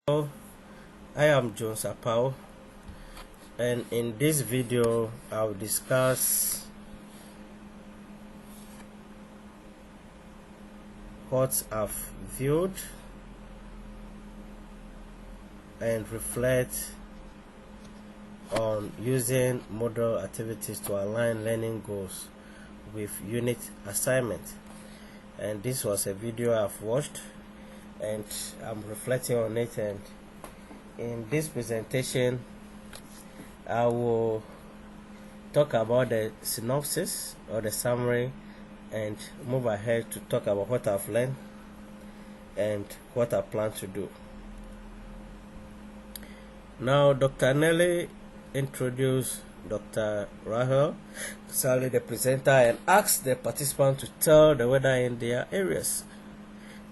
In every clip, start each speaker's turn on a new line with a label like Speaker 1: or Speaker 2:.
Speaker 1: Hello, I am John Sapao, and in this video I'll discuss what I've viewed and reflect on using Moodle activities to align learning goals with unit assignment. And this was a video I've watched and I'm reflecting on it, and in this presentation I will talk about the synopsis or the summary and move ahead to talk about what I've learned and what I plan to do. Now, Dr. Nelly introduced Dr. Rahel Sally, the presenter, and asked the participants to tell the weather in their areas.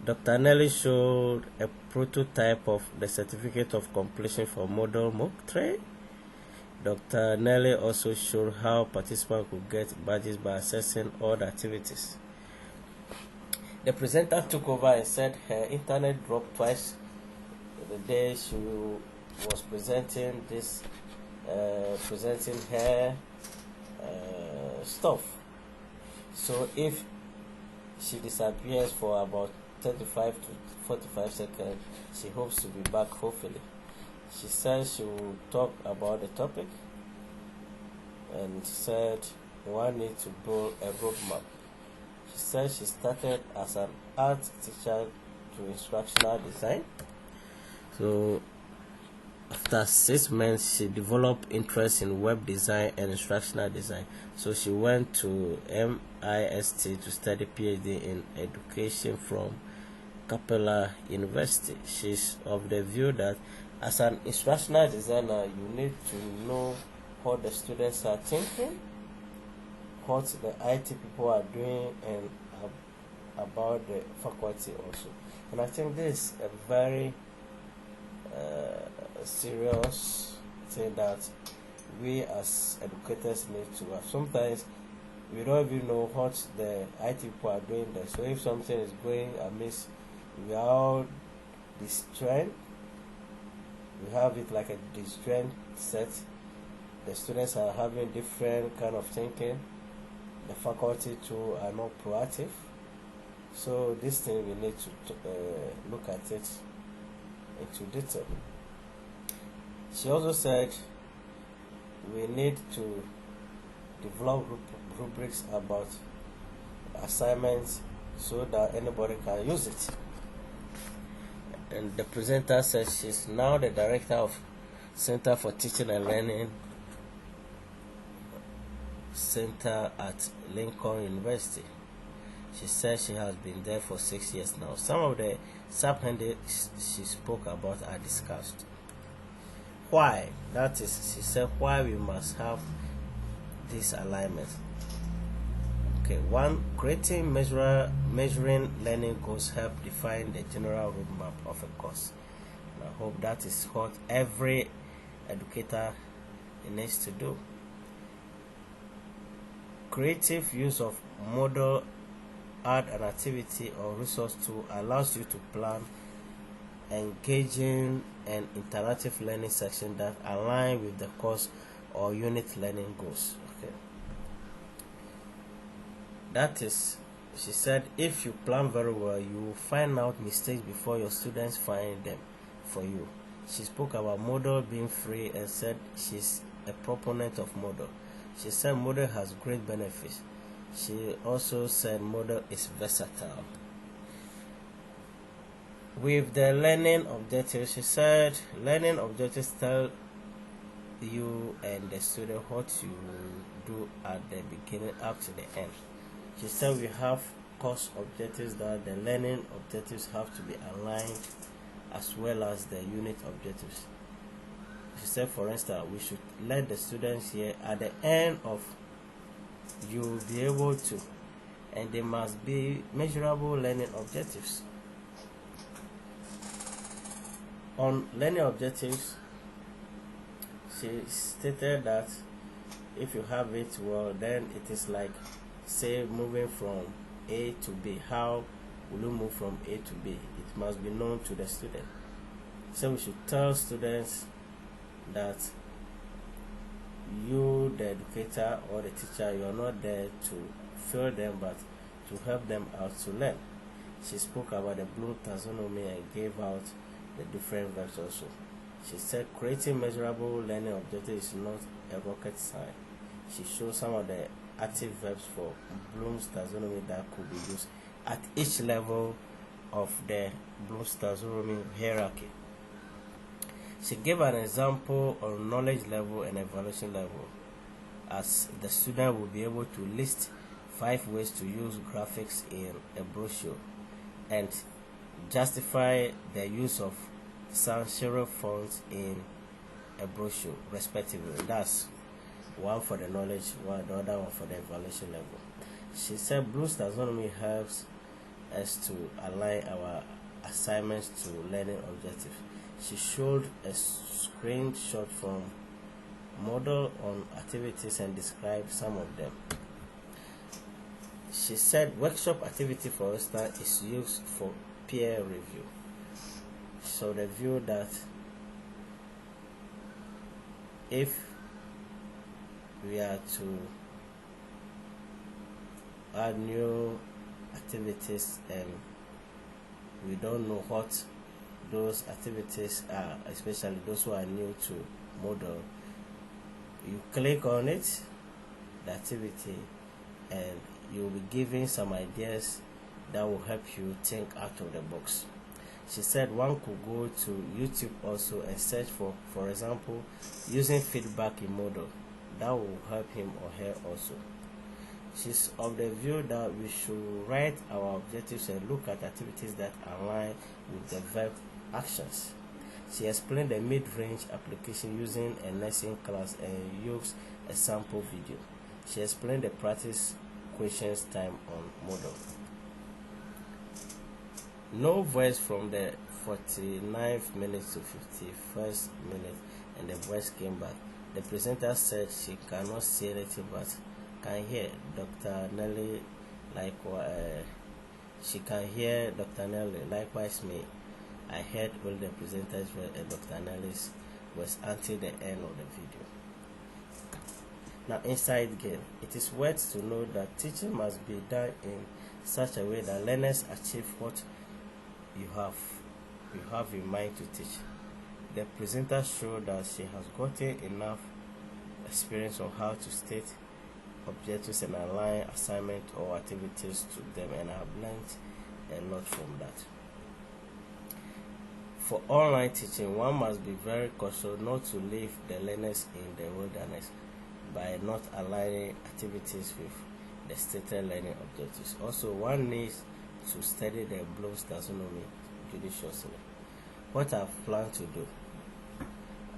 Speaker 1: Dr. Nelly showed a prototype of the certificate of completion for Moodle MOOC 3. Dr. Nelly also showed how participants could get badges by assessing all the activities. The presenter took over and said her internet dropped twice the day she was presenting this, presenting her stuff. So if she disappears for about 35 to 45 seconds, she hopes to be back hopefully. She said she will talk about the topic and said one needs to build a roadmap. She said she started as an art teacher to instructional design. So after 6 months, she developed interest in web design and instructional design. So she went to MIST to study PhD in education from Capella University. She's of the view that as an instructional designer, you need to know what the students are thinking, what the IT people are doing, and about the faculty also. And I think this is a very serious thing that we as educators need to have. Sometimes we don't even know what the IT people are doing there. So if something is going amiss, we are all distrained. We have it like a distrained set. The students are having different kind of thinking. The faculty too are not proactive. So this thing we need to look at it into detail. She also said we need to develop rubrics about assignments so that anybody can use it. And the presenter says she's now the director of Center for Teaching and Learning Center at Lincoln University. She says she has been there for 6 years now. Some of the subheadings she spoke about are discussed. Why? That is, she said, why we must have this alignment. Okay, 1. Creating measuring learning goals help define the general roadmap of a course. And I hope that is what every educator needs to do. Creative use of Moodle, add an activity or resource tool allows you to plan engaging and interactive learning section that align with the course or unit learning goals. Okay. That is, she said, if you plan very well, you will find out mistakes before your students find them for you. She spoke about Moodle being free and said she's a proponent of Moodle. She said Moodle has great benefits. She also said Moodle is versatile. With the learning objectives, she said learning objectives tell you and the student what you do at the beginning up to the end. She said we have course objectives that the learning objectives have to be aligned as well as the unit objectives. She said, for instance, we should let the students hear at the end of you will be able to, and they must be measurable learning objectives. On learning objectives, she stated that if you have it well, then it is like, say, moving from A to B. How will you move from A to B? It must be known to the student. So we should tell students that you, the educator or the teacher, you are not there to fail them but to help them out to learn. She spoke about the Bloom taxonomy and gave out the different verbs also. She said creating measurable learning objectives is not a rocket science. She showed some of the active verbs for Bloom's taxonomy that could be used at each level of the Bloom's taxonomy hierarchy. She gave an example on knowledge level and evaluation level, as the student will be able to list 5 ways to use graphics in a brochure and justify the use of sans serif fonts in a brochure respectively. That's one for the knowledge, the other one for the evaluation level. She said Bloom's taxonomy helps us to align our assignments to learning objectives. She showed a screenshot from Moodle Activities and described some of them. She said workshop activity, for instance, is used for peer review. So the view that if we are to add new activities and we don't know what those activities are, especially those who are new to Moodle, you click on it, the activity, and you'll be given some ideas that will help you think out of the box. She said one could go to YouTube also and search for example, using feedback in Moodle. That will help him or her also. She's of the view that we should write our objectives and look at activities that align with the verb actions. She explained the mid-range application using a nursing class and used a sample video. She explained the practice questions time on Moodle. No voice from the 49th minute to 51st minute, and the voice came back. The presenter said she cannot see anything but can hear Dr. Nelly. She can hear Dr. Nelly. Likewise me. I heard all the presenters and Dr. Nelly's was until the end of the video. Now, inside game, it is worth to know that teaching must be done in such a way that learners achieve what you have in mind to teach. The presenter showed that she has gotten enough experience on how to state objectives and align assignment or activities to them, and I have learned a lot from that. For online teaching, one must be very cautious not to leave the learners in the wilderness by not aligning activities with the stated learning objectives. Also, one needs to study the Bloom's taxonomy judiciously. What I've planned to do,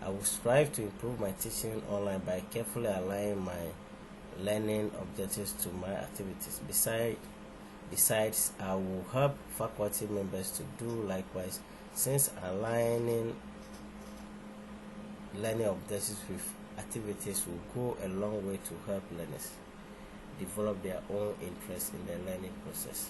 Speaker 1: I will strive to improve my teaching online by carefully aligning my learning objectives to my activities. Besides, I will help faculty members to do likewise, since aligning learning objectives with activities will go a long way to help learners develop their own interest in the learning process.